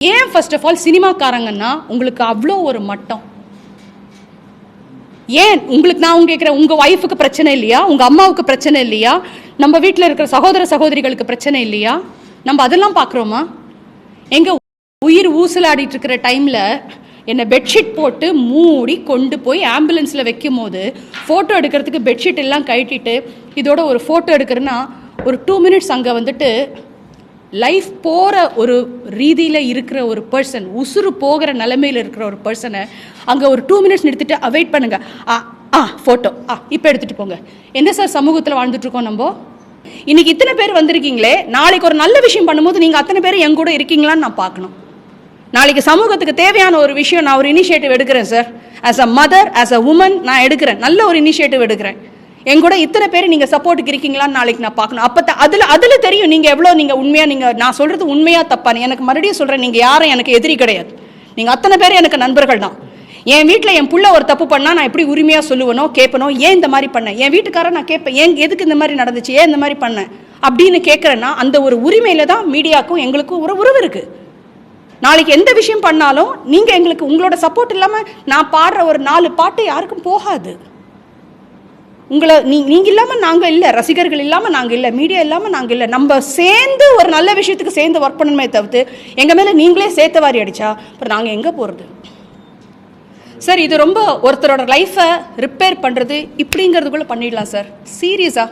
ஏன் first of all சினிமாக்காரங்கன்னா உங்களுக்கு அவ்வளோ ஒரு மட்டம்? ஏன் உங்களுக்கு நான் கேட்குறேன், உங்கள் ஒய்ஃபுக்கு பிரச்சனை இல்லையா? உங்கள் அம்மாவுக்கு பிரச்சனை இல்லையா? நம்ம வீட்டில் இருக்கிற சகோதர சகோதரிகளுக்கு பிரச்சனை இல்லையா? நம்ம அதெல்லாம் பார்க்குறோமா? எங்கள் உயிர் ஊசலாடிட்டு இருக்கிற டைமில் என்னை பெட்ஷீட் போட்டு மூடி கொண்டு போய் ஆம்புலன்ஸில் வைக்கும் போது ஃபோட்டோ எடுக்கிறதுக்கு பெட்ஷீட் எல்லாம் கழட்டிட்டு இதோட ஒரு ஃபோட்டோ எடுக்கிறேன்னா ஒரு 2 மினிட்ஸ் அங்கே வந்துட்டு லைஃப் போகிற ஒரு ரீதியில் இருக்கிற ஒரு பர்சன், உசுறு போகிற நிலைமையில் இருக்கிற ஒரு பர்சனை அங்கே ஒரு 2 மினிட்ஸ் நிறுத்திட்டு வெயிட் பண்ணுங்க, ஃபோட்டோ இப்போ எடுத்துகிட்டு போங்க. என்ன சார் சமூகத்தில் வாழ்ந்துட்டுருக்கோம் நம்ம? இன்னைக்கு இத்தனை பேர் வந்திருக்கீங்களே, நாளைக்கு ஒரு நல்ல விஷயம் பண்ணும்போது நீங்கள் அத்தனை பேர் என் கூட இருக்கீங்களான்னு நான் பார்க்கணும். நாளைக்கு சமூகத்துக்கு தேவையான ஒரு விஷயம் நான் ஒரு இனிஷியேட்டிவ் எடுக்கிறேன் sir, as a mother, as a woman நான் எடுக்கிறேன், நல்ல ஒரு இனிஷியேட்டிவ் எடுக்கிறேன். என் கூட இத்தனை பேர் நீங்கள் சப்போர்ட்டுக்கு இருக்கீங்களான்னு நாளைக்கு நான் பார்க்கணும். அப்போ அதில் தெரியும் நீங்கள் எவ்வளோ உண்மையாக நான் சொல்கிறது உண்மையாக தப்பானு. எனக்கு மறுபடியும் சொல்கிறேன், நீங்கள் யாரும் எனக்கு எதிரி கிடையாது. நீங்கள் அத்தனை பேர் எனக்கு நண்பர்கள் தான். என் வீட்டில் என் புள்ள ஒரு தப்பு பண்ணால் நான் எப்படி உரிமையாக சொல்லுவனோ கேட்பனோ, ஏன் இந்த மாதிரி பண்ணேன், என் வீட்டுக்காரன் நான் கேட்பேன், எதுக்கு இந்த மாதிரி நடந்துச்சு, ஏன் இந்த மாதிரி பண்ணேன் அப்படின்னு கேட்குறேன்னா அந்த ஒரு உரிமையில் தான் மீடியாவுக்கும் எங்களுக்கும் ஒரு உறவு இருக்குது. நாளைக்கு எந்த விஷயம் பண்ணாலும் நீங்கள் எங்களுக்கு உங்களோட சப்போர்ட் இல்லாமல் நான் பாடுற ஒரு 4 பாட்டு யாருக்கும் போகாது. உங்களை நீங்கள் இல்லாமல் நாங்கள் இல்லை, ரசிகர்கள் இல்லாமல் நாங்கள் இல்லை, மீடியா இல்லாமல் நாங்கள் இல்லை. நம்ம சேர்ந்து ஒரு நல்ல விஷயத்துக்கு சேர்ந்து ஒர்க் பண்ணணுமே தவிர்த்து எங்கள் மேலே நீங்களே சேர்த்த வாரி அடித்தா அப்புறம் நாங்கள் எங்கே போகிறது? சார், இது ரொம்ப ஒருத்தரோட லைஃப்பை ரிப்பேர் பண்ணுறது இப்படிங்கிறதுக்குள்ளே பண்ணிடலாம் சார். சீரியஸாக